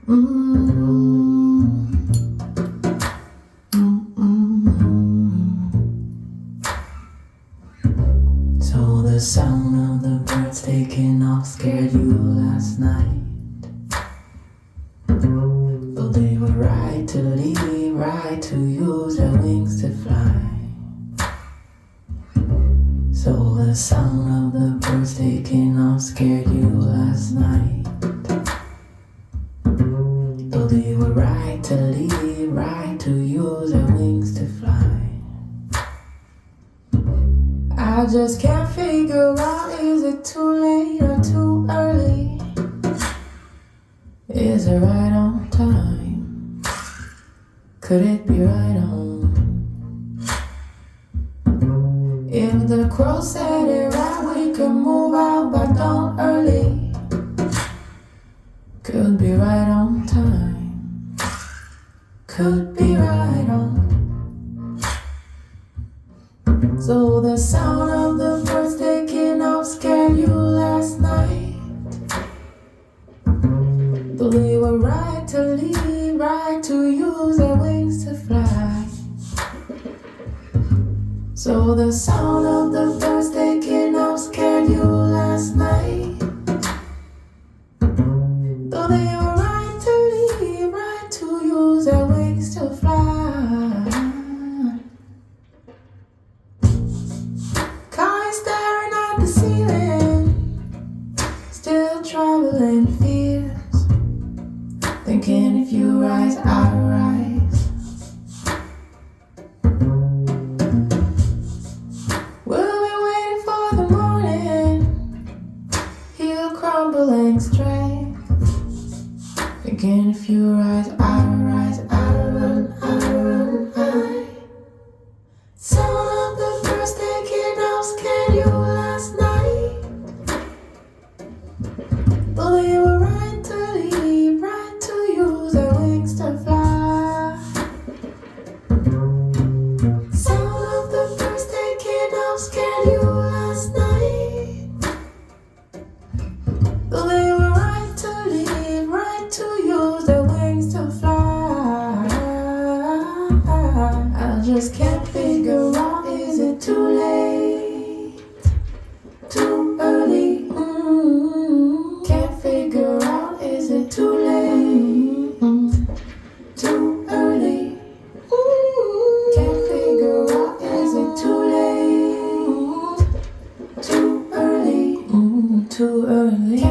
Mm, mm, mm. So the sound of the birds taking off scared you last night. Though they were right to leave, right to use their wings to fly. So the sound of the birds taking off scared you last night. Though they were right to leave, right to use their wings to fly. I just can't figure out, is it too late or too early? Is it right on time? Could it be right on? If the crow said it right, we could move out by dawn early. Could be right on time. Could be right on. So the sound of the birds taking off scared you last night. Though they were right to leave, right to use their wings to fly. So the sound of the birds taking off scared you last night. Though they were right to leave, right to use their wings to fly. Cars staring at the ceiling, still traveling fears. Thinking if you rise, I rise. We'll be waiting for the morning, he'll crumble and strength. Thinking if you rise, I rise, I run, I run, I. Sound of the birds taking off scared you last night. Though they were right to leave, right to use their wings to fly. Sound of the birds taking off scared you last night. Though they were right to leave, right to use their wings to fly. I just can't figure out, is it too late, too early? Can't figure out, is it too late, too early? Can't figure out, is it too late, too early, too early?